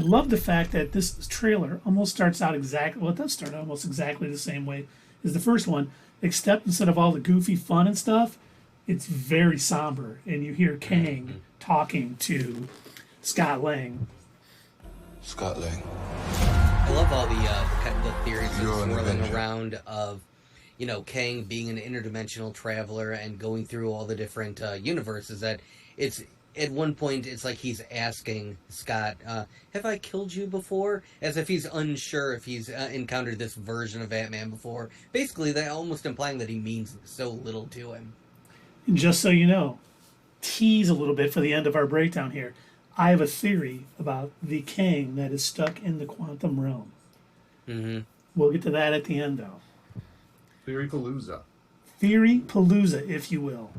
love the fact that this trailer almost starts out exactly, well, it does start out almost exactly the same way as the first one, except instead of all the goofy fun and stuff, it's very somber. And you hear Kang talking to Scott Lang. Scott Lang. I love all the kind of the theories that's swirling around of, you know, Kang being an interdimensional traveler and going through all the different universes. That it's at one point it's like he's asking Scott, "Have I killed you before?" As if he's unsure if he's encountered this version of Ant-Man before. Basically, that almost implying that he means so little to him. And just so you know, tease a little bit for the end of our breakdown here. I have a theory about the Kang that is stuck in the quantum realm. Mm-hmm. We'll get to that at the end, though. Theory Palooza. Theory Palooza, if you will.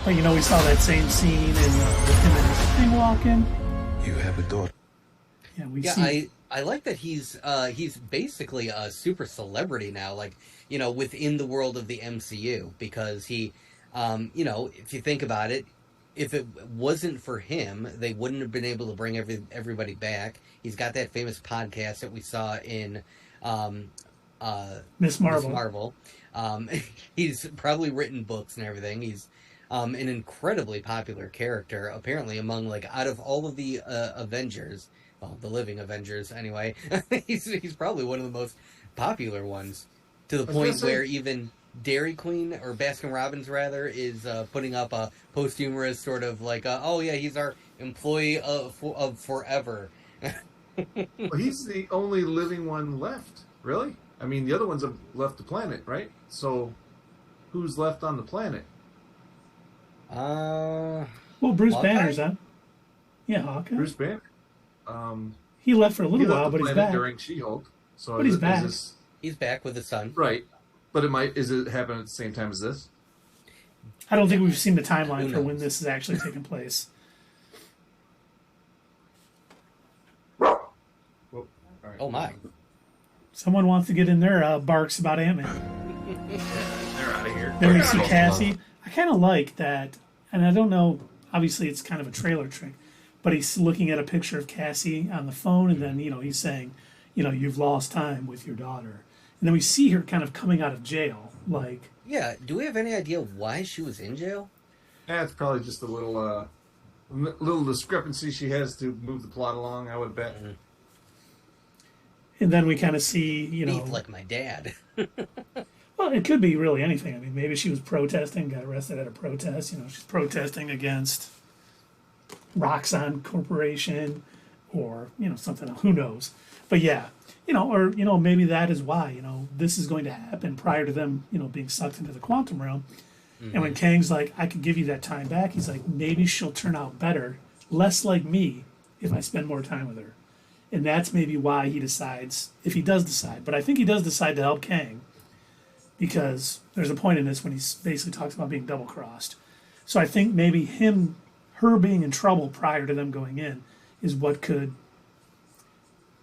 But you know, we saw that same scene with him and his thing walking. You have a daughter. Yeah, I like that he's basically a super celebrity now, like, you know, within the world of the MCU, because he, you know, if you think about it, if it wasn't for him, they wouldn't have been able to bring everybody back. He's got that famous podcast that we saw in Miss Marvel. Miss Marvel. He's probably written books and everything. He's an incredibly popular character, apparently, among, like, out of all of the Avengers, well, the living Avengers, anyway. he's probably one of the most popular ones, to the point where even Dairy Queen, or Baskin Robbins, rather, is putting up a posthumous sort of like, oh yeah, he's our employee of forever. Well, he's the only living one left, really? I mean, the other ones have left the planet, right? So, who's left on the planet? Well, Bruce Hawkeye? Banner's on. Yeah, Hawkeye. Bruce Banner. He left for a He little left while, the but he's planet back. during She-Hulk. So But he's back. He's back with his son. Right. But is it happening at the same time as this? I don't think we've seen the timeline for when this is actually taking place. Well, all right. Oh my. Someone wants to get in their barks about Ant-Man. They're out of here. Then we see Cassie. I kind of like that, and I don't know, obviously it's kind of a trailer trick, but he's looking at a picture of Cassie on the phone, and then, you know, he's saying, you know, you've lost time with your daughter. And then we see her kind of coming out of jail, like... Yeah, do we have any idea why she was in jail? Yeah, it's probably just a little discrepancy she has to move the plot along, I would bet. Mm-hmm. And then we kind of see, you know... Like my dad. Well, it could be really anything. I mean, maybe she was protesting, got arrested at a protest. You know, she's protesting against Roxxon Corporation or, you know, something else. Who knows? But yeah, you know, or, you know, maybe that is why, you know, this is going to happen prior to them, you know, being sucked into the quantum realm. Mm-hmm. And when Kang's like, I could give you that time back, he's like, maybe she'll turn out better, less like me, if I spend more time with her. And that's maybe why he decides, if he does decide. But I think he does decide to help Kang, because there's a point in this when he basically talks about being double-crossed. So I think maybe her being in trouble prior to them going in is what could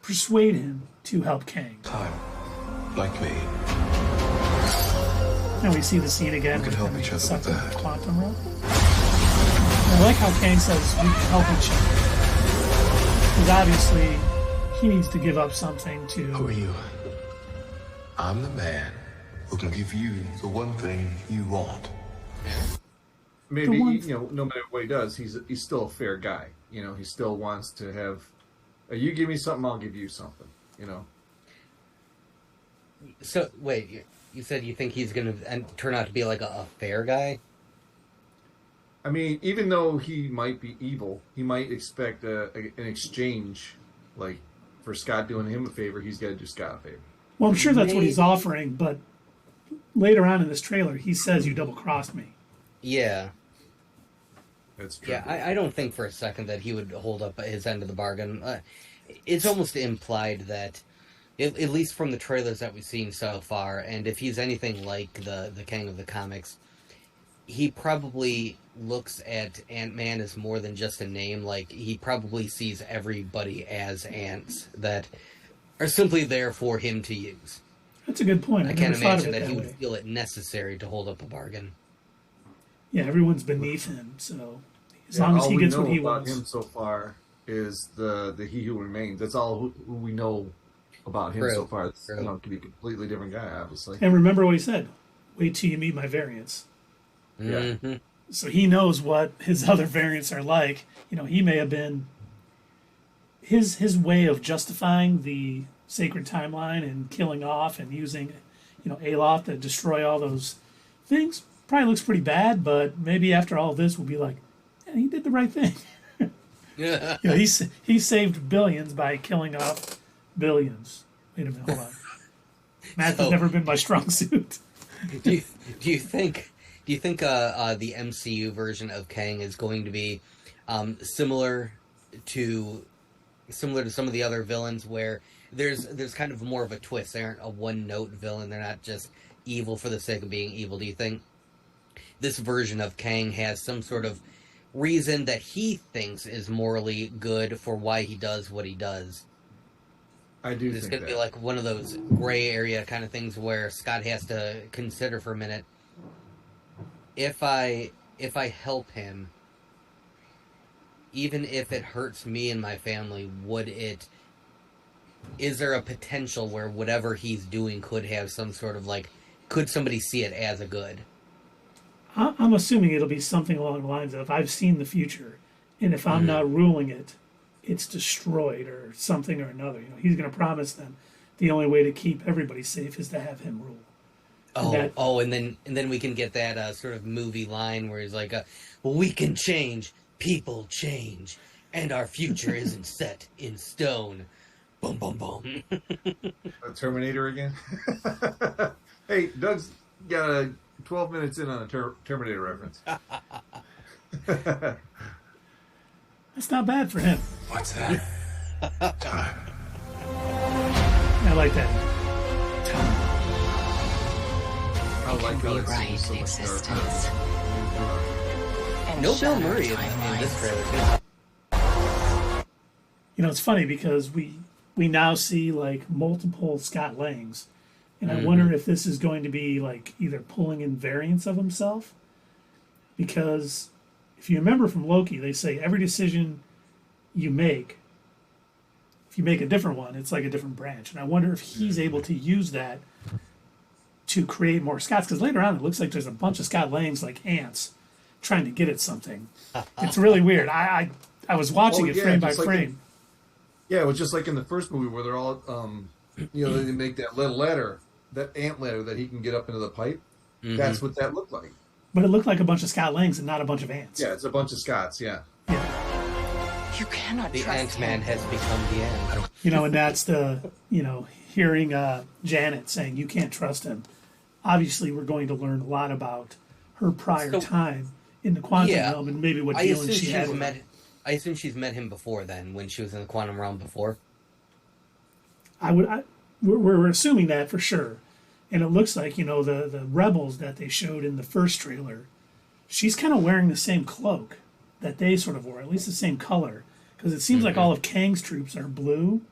persuade him to help Kang. Time. Like me. And we see the scene again. We could help each other sucked with into the that. quantum realm. And I like how Kang says we can help each other. Because obviously he needs to give up something to... Who are you? I'm the man who can give you the one thing you want. Maybe, you know, no matter what he does, he's still a fair guy. You know, he still wants to have, you give me something, I'll give you something, you know. So, wait, you said you think he's going to turn out to be like a fair guy? I mean, even though he might be evil, he might expect an exchange, like, for Scott doing him a favor, he's got to do Scott a favor. Well, I'm sure that's what he's offering, but later on in this trailer, he says you double-crossed me. Yeah. That's true. Yeah, I don't think for a second that he would hold up his end of the bargain. It's almost implied that, at least from the trailers that we've seen so far, and if he's anything like the Kang of the comics, he probably looks at Ant-Man as more than just a name. Like, he probably sees everybody as ants that are simply there for him to use. That's a good point. I can't imagine that he way. would feel it necessary to hold up a bargain. Yeah, everyone's beneath him, so as long as he gets what he wants. All we know about him so far is the He Who Remains. That's all who we know about him so far. It's, could be a completely different guy, obviously. And remember what he said: "Wait till you meet my variants." Yeah. Mm-hmm. So he knows what his other variants are like. He may have been his way of justifying the sacred timeline and killing off and using, Aloth to destroy all those things. Probably looks pretty bad, but maybe after all this, we'll be like, yeah, he did the right thing. Yeah. He saved billions by killing off billions. Wait a minute, hold on. Math has never been my strong suit. do you think the MCU version of Kang is going to be similar to some of the other villains, where there's kind of more of a twist? They aren't a one-note villain. They're not just evil for the sake of being evil. Do you think this version of Kang has some sort of reason that he thinks is morally good for why he does what he does? I do It's think going to that. be like one of those gray area kind of things where Scott has to consider for a minute, if I help him, even if it hurts me and my family, is there a potential where whatever he's doing could have some sort of could somebody see it as a good? I'm assuming it'll be something along the lines of, I've seen the future, and if I'm not ruling it, it's destroyed or something or another. He's going to promise them the only way to keep everybody safe is to have him rule. And then we can get that sort of movie line where he's like, well, we can change, people change, and our future isn't set in stone. Boom, boom, boom. Terminator again? Hey, Doug's got 12 minutes in on a Terminator reference. That's not bad for him. What's that? Time. I like that. Time. I like how it's Rewrite so much existence. darker. No Bill Murray in this trailer. It's funny because we now see multiple Scott Langs, and I wonder if this is going to be either pulling in variants of himself, because if you remember from Loki, they say every decision you make, if you make a different one, it's like a different branch, and I wonder if he's able to use that to create more Scotts, because later on it looks like there's a bunch of Scott Langs like ants trying to get at something. It's really weird. I was watching it frame by frame. Yeah, it was just like in the first movie where they're all, they make that little ladder, that ant ladder that he can get up into the pipe. Mm-hmm. That's what that looked like. But it looked like a bunch of Scott Langs and not a bunch of ants. Yeah, it's a bunch of Scots, yeah. You cannot The trust Ant-Man him. has become the Ant. And that's the, hearing Janet saying you can't trust him. Obviously, we're going to learn a lot about her prior time in the quantum realm and maybe what dealings she had with him. I assume she's met him before then, when she was in the quantum realm before. We're assuming that for sure. And it looks like, the rebels that they showed in the first trailer, she's kind of wearing the same cloak that they sort of wore, at least the same color. Because it seems like all of Kang's troops are blue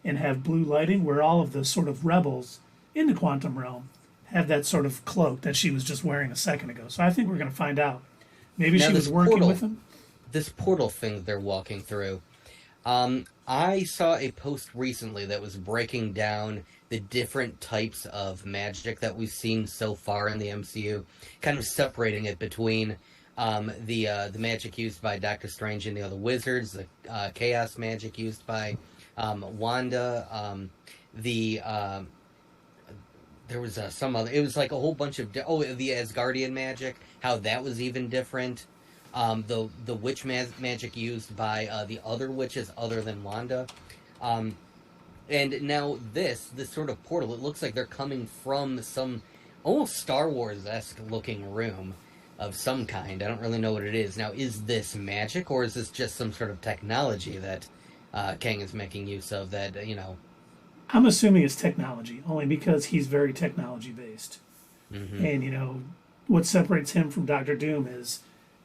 and have blue lighting, where all of the sort of rebels in the quantum realm have that sort of cloak that she was just wearing a second ago. So I think we're going to find out. Maybe she was working with him. This portal thing they're walking through. I saw a post recently that was breaking down the different types of magic that we've seen so far in the MCU, kind of separating it between the magic used by Doctor Strange and the other wizards, the chaos magic used by Wanda, there was some other. It was like a whole bunch of the Asgardian magic. How that was even different. The witch magic used by the other witches other than Wanda. And now this sort of portal, it looks like they're coming from some almost Star Wars-esque looking room of some kind. I don't really know what it is. Now, is this magic, or is this just some sort of technology that Kang is making use of that, I'm assuming it's technology, only because he's very technology-based. Mm-hmm. And, what separates him from Doctor Doom is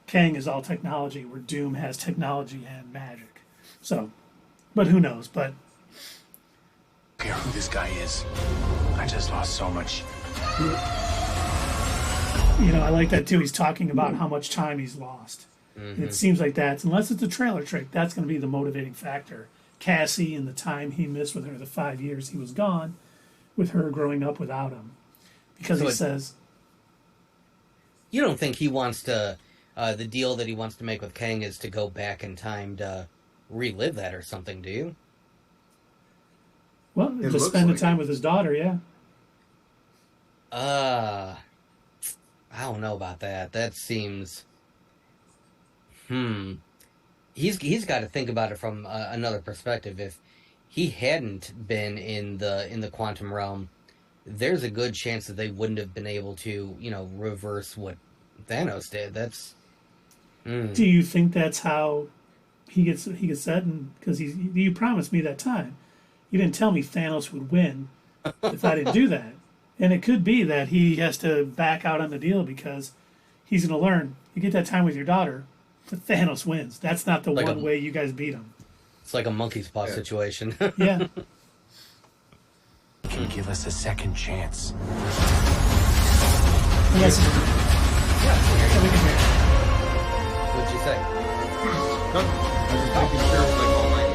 Kang is all technology, where Doom has technology and magic. So, but who knows? But I don't care who this guy is. I just lost so much. I like that too. He's talking about how much time he's lost. And it seems like that's, unless it's a trailer trick, that's going to be the motivating factor. Cassie and the time he missed with her, the 5 years he was gone, with her growing up without him. Because he says... You don't think he wants to... the deal that he wants to make with Kang is to go back in time to relive that or something, do you? Well, just spend the time with his daughter, yeah. I don't know about that. That seems... He's got to think about it from another perspective. If he hadn't been in the quantum realm, there's a good chance that they wouldn't have been able to, reverse what Thanos did. That's... Do you think that's how he gets that? Because you promised me that time. You didn't tell me Thanos would win if I didn't do that. And it could be that he has to back out on the deal because he's going to learn. You get that time with your daughter, but Thanos wins. That's not the one way you guys beat him. It's like a monkey's paw situation. Yeah. Can give us a second chance. Unless What'd you say? No, I was just making sure it's like all night.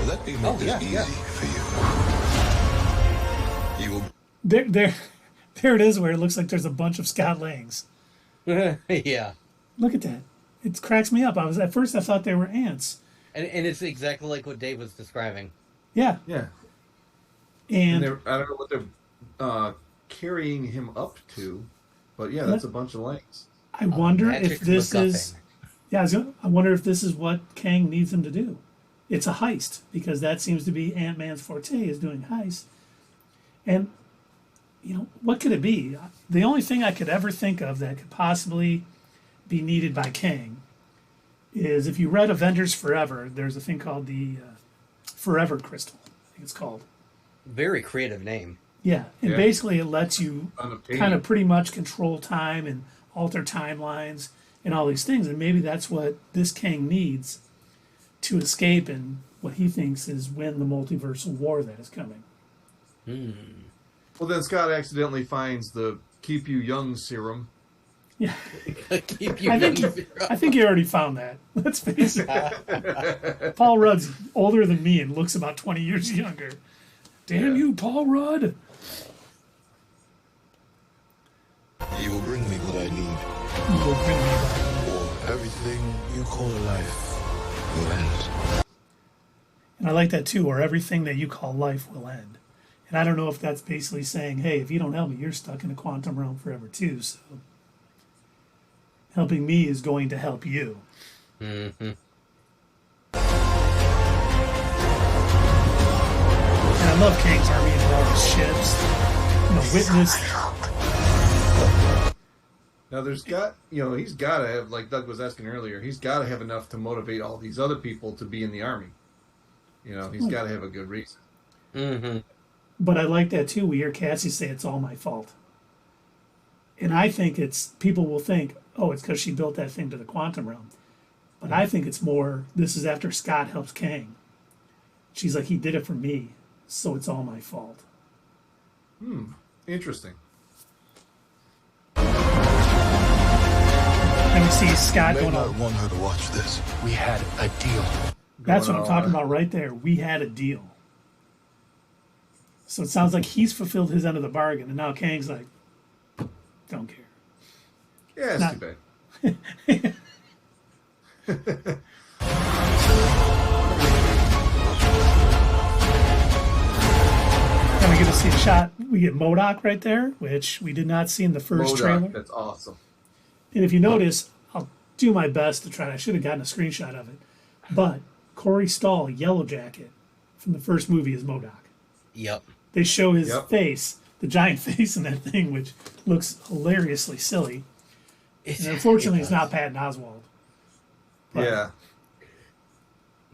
Let me make this easy for you. You will... There it is where it looks like there's a bunch of Scott Langs. Yeah. Look at that. It cracks me up. At first I thought they were ants. And it's exactly like what Dave was describing. Yeah. Yeah. And I don't know what they're carrying him up to, but yeah, that's a bunch of legs. I wonder if this MacGuffin. is... Yeah, I wonder if this is what Kang needs him to do. It's a heist, because that seems to be Ant-Man's forte, is doing heists. And, what could it be? The only thing I could ever think of that could possibly be needed by Kang is, if you read Avengers Forever, there's a thing called the Forever Crystal, I think it's called. Very creative name. Yeah, and basically it lets you Unobtainium. kind of pretty much control time and alter timelines and all these things. And maybe that's what this Kang needs to escape and what he thinks is win the multiversal war that is coming. Well, then Scott accidentally finds the Keep You Young serum. Yeah, Keep you I think you already found that. Let's face it. Paul Rudd's older than me and looks about 20 years younger. Damn you, Paul Rudd. You will bring me what I need, You will bring me back. or everything you call life will end. And I like that too, or everything that you call life will end. And I don't know if that's basically saying, hey, if you don't help me, you're stuck in a quantum realm forever too. So helping me is going to help you. Mm-hmm. And I love Kang's army and all his ships. Witness. Now, he's got to have, like Doug was asking earlier, he's got to have enough to motivate all these other people to be in the army. He's got to have a good reason. Mm-hmm. But I like that too. We hear Cassie say it's all my fault. And I think people will think, oh, it's because she built that thing to the quantum realm. But I think it's more, this is after Scott helps Kang. She's like, he did it for me, so it's all my fault. Interesting. And we see Scott You may going not on. want her to watch this. We had a deal. That's what I'm talking about right there. We had a deal. So it sounds like he's fulfilled his end of the bargain, and now Kang's like, don't care. Yeah, it's Not- too bad. Then we get to see a shot. We get MODOK right there, which we did not see in the first MODOK, trailer. that's awesome. And if you notice, I'll do my best to try. I should have gotten a screenshot of it. But Corey Stoll, Yellow Jacket, from the first movie is MODOK. Yep. They show his face, the giant face in that thing, which looks hilariously silly. And unfortunately, it's not Patton Oswalt. But Yeah.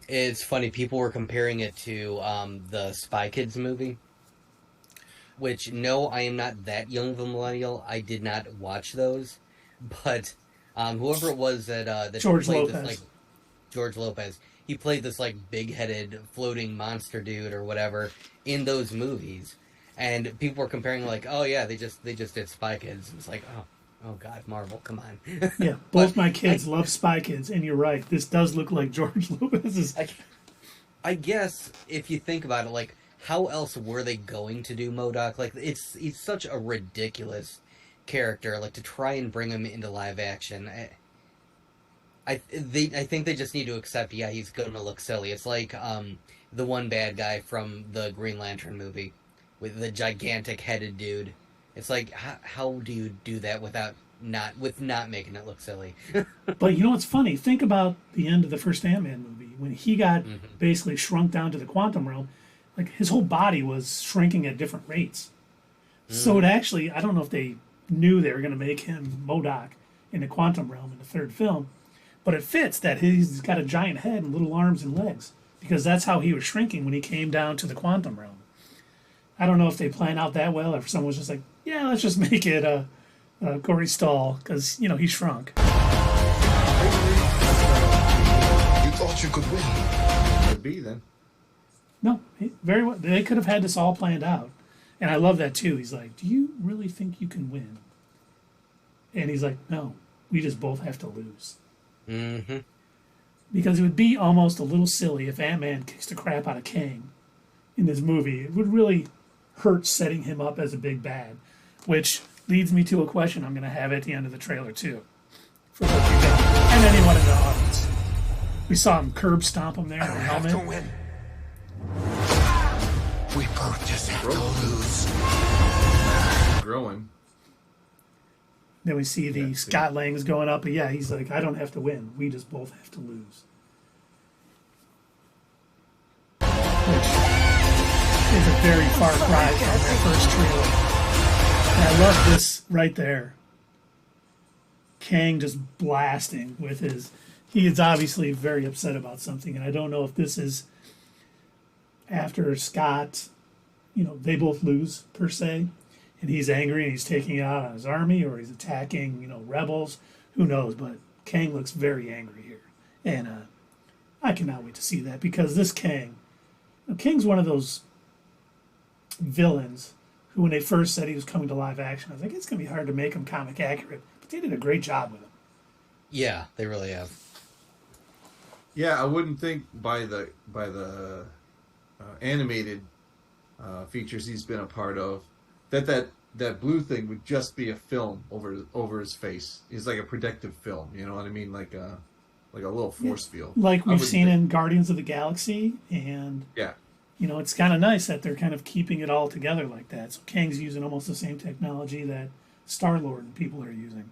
It's funny, people were comparing it to the Spy Kids movie. Which, no, I am not that young of a millennial. I did not watch those. But whoever it was that George played Lopez. this, George Lopez, he played this big-headed floating monster dude or whatever in those movies. And people were comparing oh yeah, they just did Spy Kids. It's like, oh, Oh God, Marvel, come on. Yeah, both my kids love Spy Kids, and you're right. This does look like George Lucas's. I guess if you think about it, like, how else were they going to do MODOK? Like, he's such a ridiculous character. Like, to try and bring him into live action, I think they just need to accept. Yeah, he's going to look silly. It's like the one bad guy from the Green Lantern movie with the gigantic headed dude. It's like, how do you do that without not making it look silly? But you know what's funny? Think about the end of the first Ant-Man movie when he got basically shrunk down to the quantum realm. Like his whole body was shrinking at different rates. So it actually, I don't know if they knew they were going to make him MODOK in the quantum realm in the third film, but it fits that he's got a giant head and little arms and legs because that's how he was shrinking when he came down to the quantum realm. I don't know if they planned out that well or if someone was just like, yeah, let's just make it Corey Stoll because, he shrunk. You thought you could win. Could be then. No, very well. They could have had this all planned out. And I love that too. He's like, do you really think you can win? And he's like, no, we just both have to lose. Mm-hmm. Because it would be almost a little silly if Ant-Man kicks the crap out of Kang in this movie. It would really hurt setting him up as a big bad, which leads me to a question I'm going to have at the end of the trailer too. For both you guys and anyone in the audience. We saw him curb stomp him there in the Have helmet. to win. We both just have to lose. Growing. Then we see the Scott Lang's going up, but yeah, he's like, I don't have to win. We just both have to lose. Which is a very far cry from their first trailer. And I love this right there. Kang just blasting with his... He is obviously very upset about something, and I don't know if this is after Scott, they both lose, per se, and he's angry and he's taking it out on his army, or he's attacking, rebels. Who knows? But Kang looks very angry here. And I cannot wait to see that, because this Kang... Kang's one of those villains who, when they first said he was coming to live action, I was like, it's going to be hard to make him comic accurate. But they did a great job with him. Yeah, they really have. Yeah, I wouldn't think by the animated features he's been a part of that blue thing would just be a film over his face. He's like a protective film, you know what I mean? Like a little force field. Like we've seen in Guardians of the Galaxy, and yeah. It's kind of nice that they're kind of keeping it all together like that. So Kang's using almost the same technology that Star-Lord and people are using.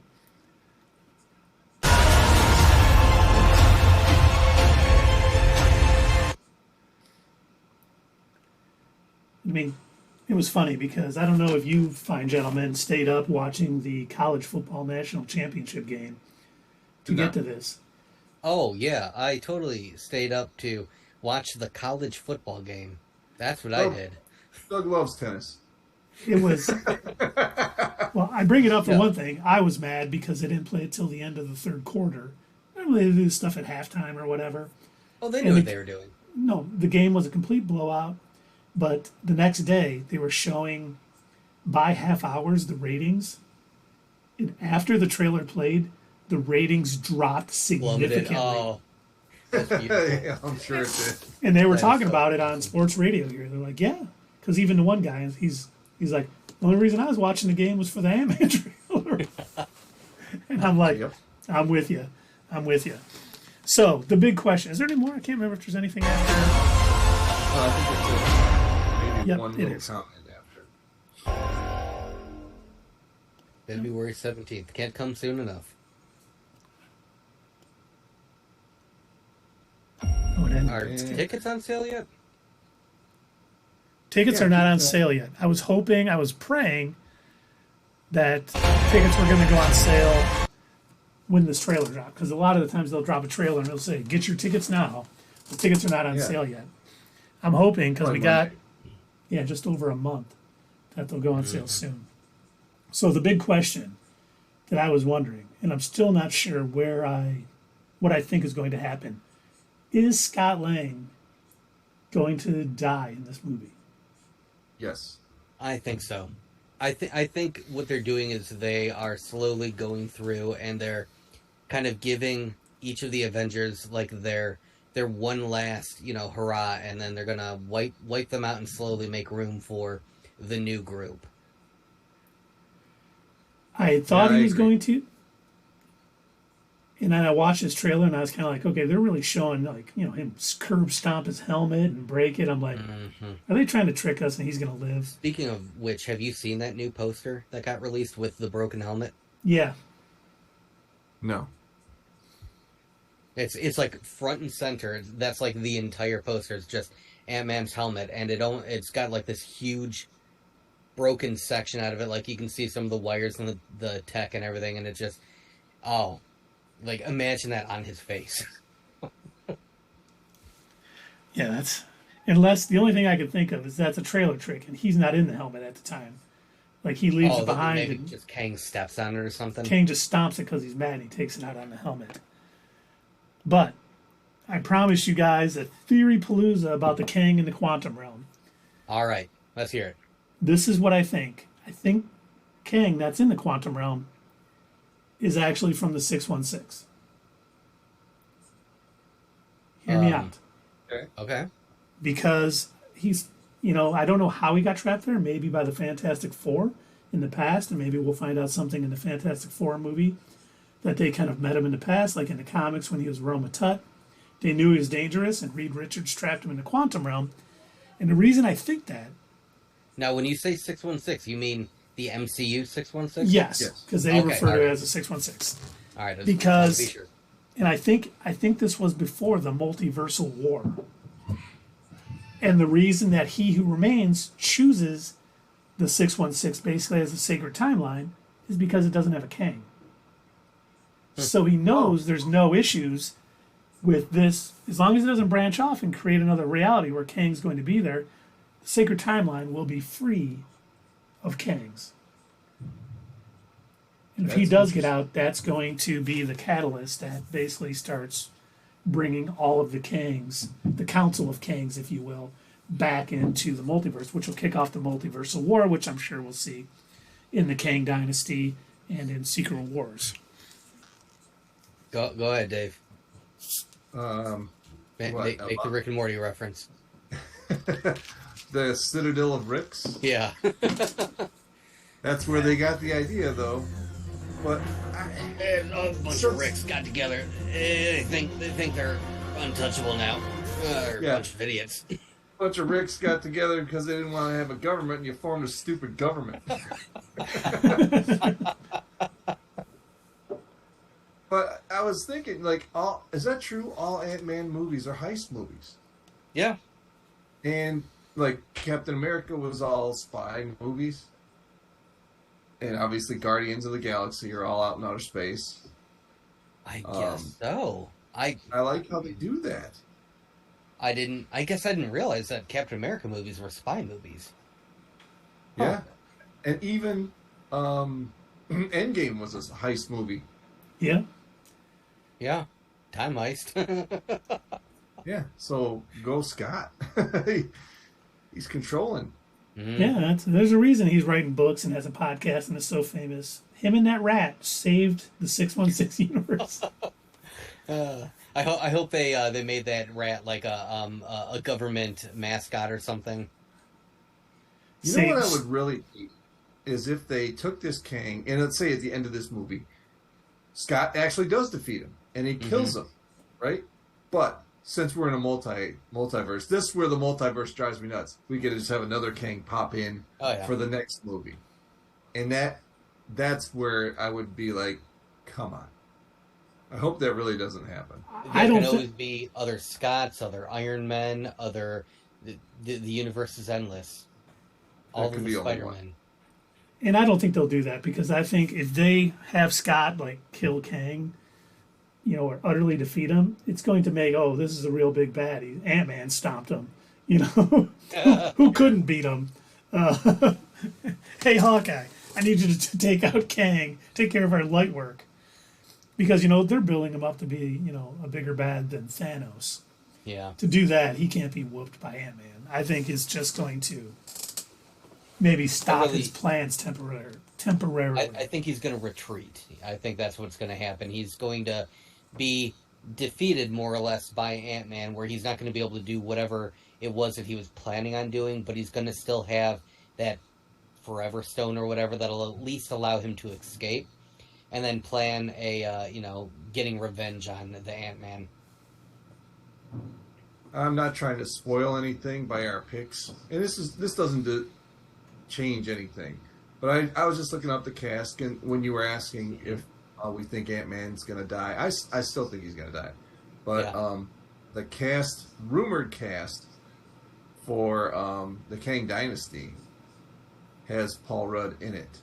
I mean, it was funny because I don't know if you fine gentlemen stayed up watching the college football national championship game to get to this. Oh, yeah, I totally stayed up to watch the college football game. That's what I did. Doug loves tennis. It was... Well, I bring it up for one thing. I was mad because they didn't play it till the end of the third quarter. Normally they do stuff at halftime or whatever. Oh, they knew what they were doing. No, the game was a complete blowout. But the next day, they were showing by half hours the ratings. And after the trailer played, the ratings dropped significantly. Oh, that's beautiful. Yeah, I'm sure it did. And they were talking about it on sports radio here. They're like, yeah. Because even the one guy, he's like, the only reason I was watching the game was for the Ant-Man trailer. And I'm like, I'm with you. So, the big question. Is there any more? I can't remember if there's anything after. I think it's maybe one little comment after. February 17th. Can't come soon enough. Are tickets on sale yet? Tickets are not on sale yet. I was praying that tickets were going to go on sale when this trailer dropped. Because a lot of the times they'll drop a trailer and they'll say, get your tickets now. The tickets are not on sale yet. I'm hoping, because we got, just over a month, that they'll go on sale soon. So the big question that I was wondering, and I'm still not sure what I think is going to happen, is Scott Lang going to die in this movie? Yes. I think so. I think what they're doing is they are slowly going through and they're kind of giving each of the Avengers like their one last, hurrah, and then they're gonna wipe them out and slowly make room for the new group. I thought Yeah, he I was agree. going to, and then I watched his trailer and I was kind of like, okay, they're really showing like him curb stomp his helmet and break it. I'm like, are they trying to trick us and he's gonna live? Speaking of which, have you seen that new poster that got released with the broken helmet? Yeah, No. It's like front and center. That's like the entire poster. It's just Ant-Man's helmet, and it's got like this huge broken section out of it. Like you can see some of the wires and the tech and everything, and it just like imagine that on his face. yeah, that's unless the only thing I could think of is that's a trailer trick and he's not in the helmet at the time. Like he leaves it Then behind maybe and just Kang steps on it or something. Kang just stomps it because he's mad and he takes it out on the helmet. But I promise you guys a theory palooza about the Kang in the quantum realm. All right, let's hear it. This is what I think. I think Kang that's in the quantum realm is actually from the 616. Hear me out. Okay. Because he's, I don't know how he got trapped there, maybe by the Fantastic Four in the past, and maybe we'll find out something in the Fantastic Four movie that they kind of met him in the past, like in the comics when he was Roma Tut. They knew he was dangerous, and Reed Richards trapped him in the quantum realm. And the reason I think that, Now, when you say 616, you mean the MCU 616? yes, because they Okay, refer to it alright. as a 616. All right. Because- be sure. And I think this was before the multiversal war. And the reason that He Who Remains chooses the 616 basically as a sacred timeline is because it doesn't have a Kang. So he knows there's no issues with this. As long as it doesn't branch off and create another reality where Kang's going to be there, the sacred timeline will be free of Kangs. And if he That's does get out, that's going to be the catalyst that basically starts bringing all of the Kangs, the Council of Kangs, if you will, back into the multiverse, which will kick off the multiversal war, which I'm sure we'll see in the Kang Dynasty and in Secret Wars. Go ahead, Dave. What, Make the Rick and Morty reference. The Citadel of Ricks. Yeah. That's where they got the idea, though. But And a bunch of Ricks got together. They think they're untouchable now. They're Yeah. a bunch of idiots. a bunch of Ricks got together because they didn't want to have a government, and you formed a stupid government. But I was thinking, like, is that true? All Ant-Man movies are heist movies. Yeah. And, like, Captain America was all spy movies. And obviously Guardians of the Galaxy are all out in outer space. I guess so. I like how they do that. guess I didn't realize that Captain America movies were spy movies. Yeah. And even Endgame was a heist movie. Yeah. Yeah. Time heist. Yeah. So go Scott. He's controlling. Mhm. Yeah, there's a reason he's writing books and has a podcast and is so famous. Him and that rat saved the 616 universe. I hope they made that rat like a government mascot or something. You know what I Saves- would really hate is if they took this Kang, and let's say at the end of this movie, Scott actually does defeat him, and he kills him, right? But since we're in a multiverse, this is where the multiverse drives me nuts. We could just have another Kang pop in for the next movie. And that's where I would be like, come on. I hope that really doesn't happen. There can always be other Scotts, other Iron Men, the universe is endless. All could of be the only Spider-Man. And I don't think they'll do that because I think if they have Scott like kill Kang, or utterly defeat him, it's going to make, this is a real big baddie. Ant-Man stomped him. Who couldn't beat him? Hey, Hawkeye, I need you to take out Kang, take care of our light work. Because, they're building him up to be, a bigger bad than Thanos. Yeah. To do that, he can't be whooped by Ant-Man. I think it's just going to maybe stop really- his plans temporarily. I think he's going to retreat. I think that's what's going to happen. He's going to be defeated more or less by Ant-Man, where he's not going to be able to do whatever it was that he was planning on doing, but he's going to still have that Forever Stone or whatever that'll at least allow him to escape, and then plan a getting revenge on the Ant-Man. I'm not trying to spoil anything by our picks, and this doesn't change anything. But I was just looking up the cast, and when you were asking if we think Ant-Man's gonna die, I still think he's gonna die. But the rumored cast for the Kang Dynasty has Paul Rudd in it.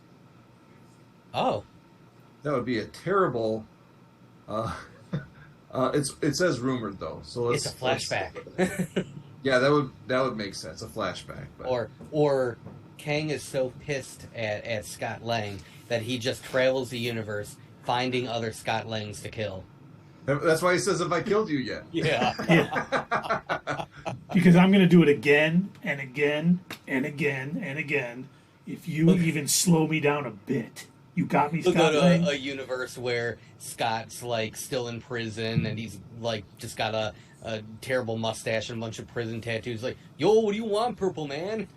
Oh, That would be a terrible. It says rumored though, so it's a flashback. Yeah, that would make sense. A flashback, but. Or Kang is so pissed at Scott Lang that he just travels the universe finding other Scott Langs to kill. That's why he says, "Have I killed you yet?" Yeah. Because I'm going to do it again and again and again and again. If you even slow me down a bit, you got me, Look Scott at Lang. a universe where Scott's like still in prison and he's like just got a terrible mustache and a bunch of prison tattoos. Like, yo, what do you want, Purple Man?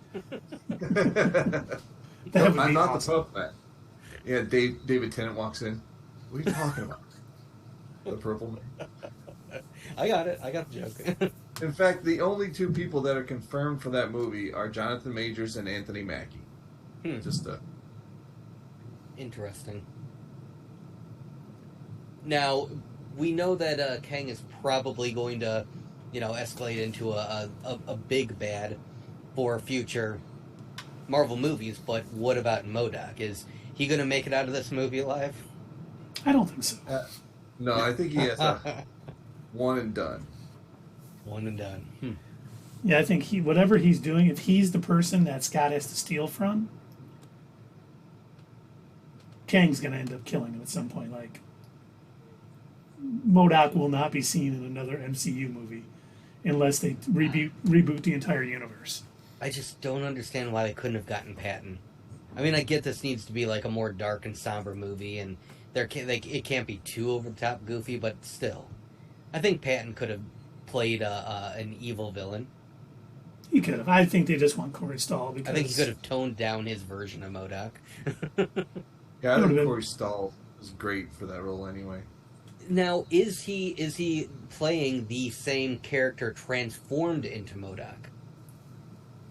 That would be I'm not awesome. the Pope man. Yeah, David Tennant walks in. What are you talking about? The Purple Man. I got it. I got the joke. In fact, the only two people that are confirmed for that movie are Jonathan Majors and Anthony Mackie. Just Interesting. Now, we know that Kang is probably going to, escalate into a big bad for future Marvel movies, but what about MODOK? Is he going to make it out of this movie alive? I don't think so. no. I think he has a one and done. One and done. Yeah, I think whatever he's doing, if he's the person that Scott has to steal from, Kang's going to end up killing him at some point. Like, MODOK will not be seen in another MCU movie unless they reboot the entire universe. I just don't understand why they couldn't have gotten Patton. I mean, I get this needs to be like a more dark and somber movie, and it can't be too over the top goofy, but still, I think Patton could have played an evil villain. He could have. I think they just want Corey Stoll because I think he could have toned down his version of MODOK. Yeah, I Would've think been- Corey Stoll was great for that role anyway. Now, is he playing the same character transformed into MODOK?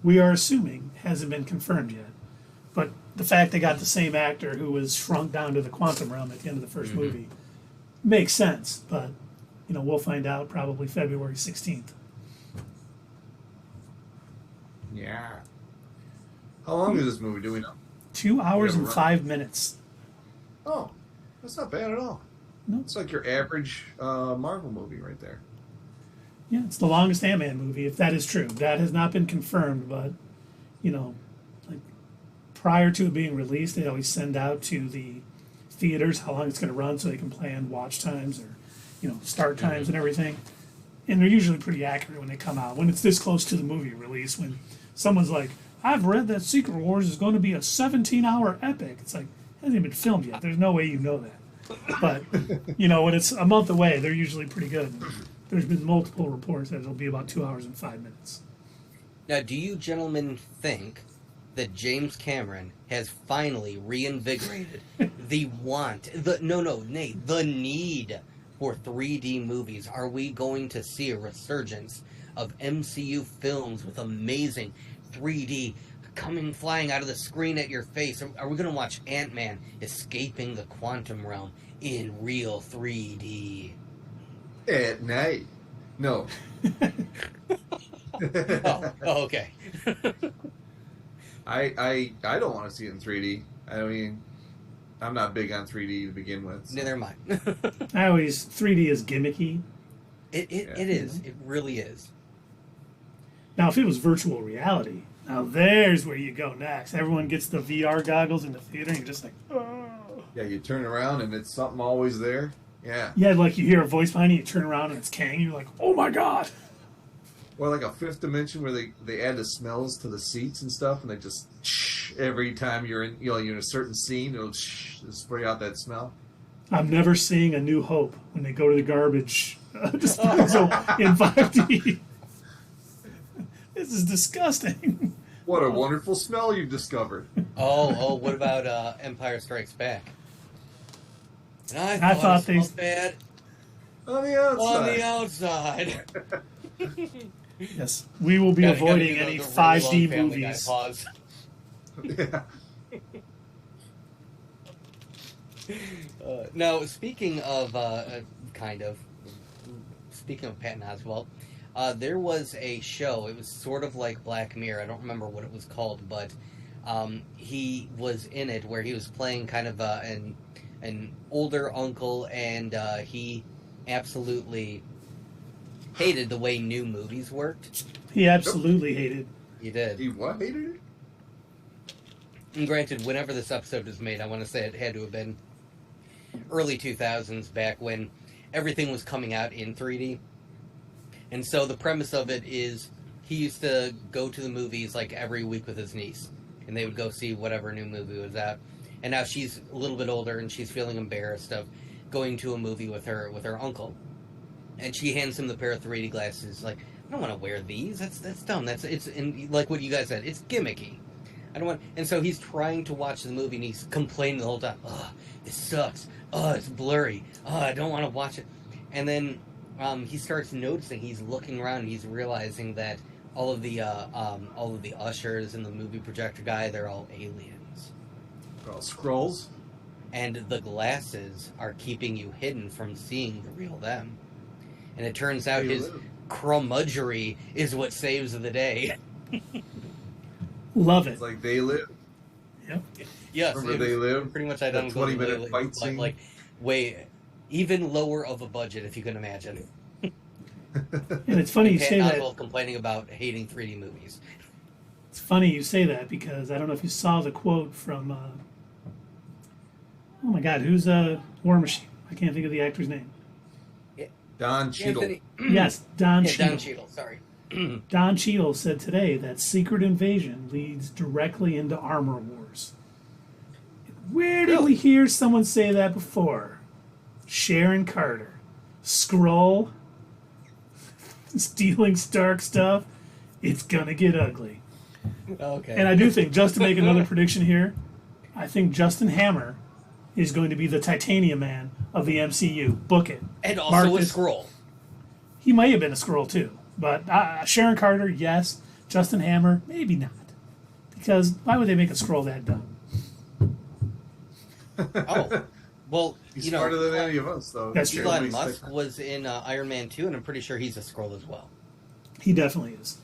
we are assuming hasn't been confirmed yet. But the fact they got the same actor who was shrunk down to the quantum realm at the end of the first movie makes sense. But we'll find out probably February 16th. Yeah. How long is this movie? Do we know? 2 hours Yeah, and right. 5 minutes. Oh, that's not bad at all. No. It's like your average Marvel movie right there. Yeah, it's the longest Ant-Man movie, if that is true. That has not been confirmed, but, like prior to it being released, they always send out to the theaters how long it's going to run so they can plan watch times or, start times and everything. And they're usually pretty accurate when they come out. When it's this close to the movie release, when someone's like, I've read that Secret Wars is going to be a 17-hour epic. It's like, it hasn't even been filmed yet. There's no way you know that. But, when it's a month away, they're usually pretty good. There's been multiple reports that it'll be about 2 hours and 5 minutes. Now, do you gentlemen think that James Cameron has finally reinvigorated the need for 3D movies? Are we going to see a resurgence of MCU films with amazing 3D coming flying out of the screen at your face? Are we going to watch Ant-Man escaping the quantum realm in real 3D? At night. No. Oh, okay. I don't want to see it in 3D. I mean, I'm not big on 3D to begin with. So. Neither am I. 3D is gimmicky. It is. It really is. Now, if it was virtual reality, now there's where you go next. Everyone gets the VR goggles in the theater, and you're just like, oh. Yeah, you turn around and it's something always there. Yeah. Yeah, like you hear a voice behind you, you turn around and it's Kang, you're like, oh my god. Or like a fifth dimension where they add the smells to the seats and stuff, and they just every time you're in you're in a certain scene, it'll spray out that smell. I'm never seeing A New Hope when they go to the garbage disposal in 5D. This is disgusting. What a wonderful smell you've discovered. What about Empire Strikes Back? And I thought it they smelled bad On the outside. on the outside. Yes, we will be avoiding Gotta do any the 5D really long Family Guy movies. pause. Yeah. Now, speaking of speaking of Patton Oswalt, there was a show. It was sort of like Black Mirror. I don't remember what it was called, but he was in it where he was playing kind of an older uncle, and he absolutely hated the way new movies worked. He absolutely hated. He did. He what? Hated it? And granted, whenever this episode was made, I want to say it had to have been early 2000s, back when everything was coming out in 3D. And so the premise of it is he used to go to the movies like every week with his niece, and they would go see whatever new movie was out. And now she's a little bit older, and she's feeling embarrassed of going to a movie with her uncle. And she hands him the pair of 3D glasses. Like, I don't want to wear these. That's dumb. And like what you guys said, it's gimmicky. I don't want. And so he's trying to watch the movie, and he's complaining the whole time. Oh, this sucks. Oh, it's blurry. Oh, I don't want to watch it. And then he starts noticing. He's looking around, and he's realizing that all of the ushers and the movie projector guy, they're all aliens. They're all scrolls. And the glasses are keeping you hidden from seeing the real them. And it turns out his curmudgery is what saves the day. Love it. It's like They Live. Yep. Yes, Remember They Live? pretty much identical. That 20-minute to Lilly, fight but scene? like way even lower of a budget, if you can imagine. And it's funny you say Patton that. Oswalt complaining about hating 3D movies. It's funny you say that because I don't know if you saw the quote from. Oh my God, who's War Machine? I can't think of the actor's name. Don Cheadle. Anthony, Yes, Don yeah, Cheadle. Don Cheadle. Sorry. Don Cheadle said today that Secret Invasion leads directly into Armor Wars. Where did we hear someone say that before? Sharon Carter. Skrull. Stealing Stark stuff. It's gonna get ugly. Okay. And I do think, just to make another prediction here, I think Justin Hammer is going to be the Titanium Man of the MCU. Book it. And also Mark a this. scroll. He might have been a Skrull too. But Sharon Carter, yes. Justin Hammer, maybe not. Because why would they make a Skrull that dumb? Oh, well, He's smarter than any of us, though. That's true. Elon Musk was in Iron Man 2, and I'm pretty sure he's a scroll as well. He definitely is.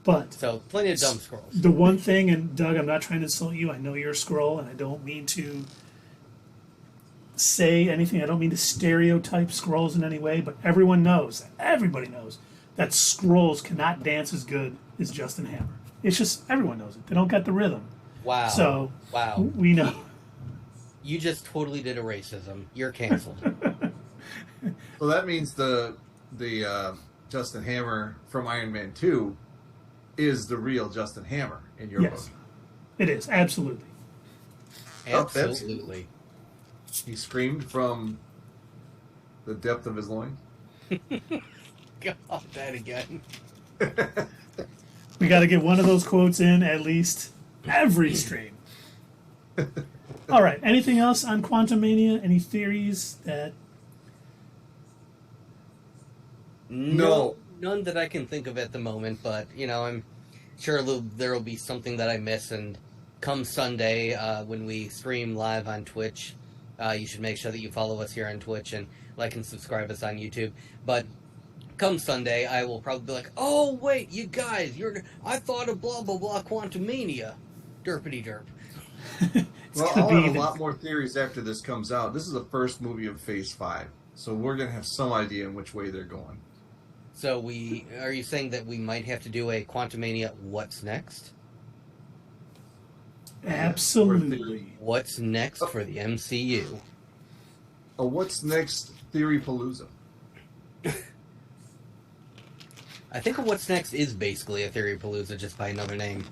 But So, plenty of dumb scrolls. the one thing, and Doug, I'm not trying to insult you. I know you're a Skrull, and I don't mean to say anything. I don't mean to stereotype Skrulls in any way, but everybody knows that Skrulls cannot dance as good as Justin Hammer. It's just, everyone knows it. They don't got the rhythm. Wow. So, Wow. we know. You just totally did a racism. You're canceled. So that means the Justin Hammer from Iron Man 2 is the real Justin Hammer in your Yes, book. it is. Absolutely. Absolutely. He screamed from the depth of his loins. God, that again. We got to get one of those quotes in at least every stream. All right. Anything else on Quantumania? Any theories that... No. None that I can think of at the moment, but, I'm sure there will be something that I miss, and come Sunday, when we stream live on Twitch, you should make sure that you follow us here on Twitch and like and subscribe us on YouTube. But come Sunday, I will probably be like, oh, wait, you guys, I thought of blah, blah, blah, Quantumania. Derpity derp. Well, gonna I'll be have the- a lot more theories after this comes out. This is the first movie of Phase 5, so we're going to have some idea in which way they're going. So are you saying that we might have to do a Quantumania What's Next? Absolutely. What's next for the MCU? What's next? Theory Palooza. I think What's Next is basically a Theory Palooza, just by another name.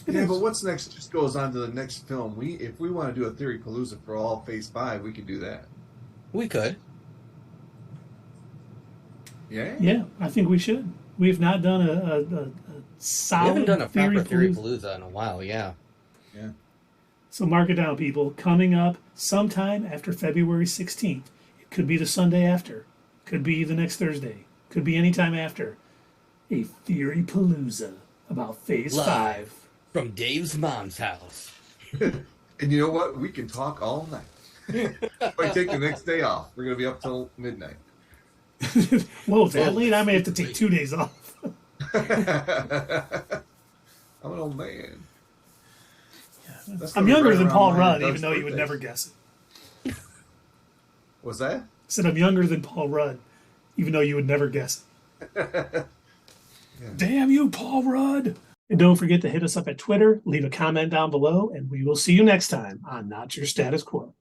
Yeah, but What's Next just goes on to the next film. If we want to do a Theory Palooza for all Phase 5, we could do that. We could. Yeah? Yeah, I think we should. We have not done a solid We haven't done a proper Theory Palooza. Palooza in a while, yeah. Yeah. So mark it down, people. Coming up sometime after February 16th. It could be the Sunday after. Could be the next Thursday. Could be any time after. A Theory Palooza about Phase Live 5. from Dave's mom's house. And you know what? We can talk all night. If I take the next day off, we're going to be up till midnight. Whoa, that late? I may have to take 2 days off. I'm an old man. That's I'm gonna be younger right than around Paul mine Rudd, and even Doug's though you would birthdays. never guess it. What's that? I said I'm younger than Paul Rudd, even though you would never guess it. Damn you, Paul Rudd! And don't forget to hit us up at Twitter, leave a comment down below, and we will see you next time on Not Your Status Quo.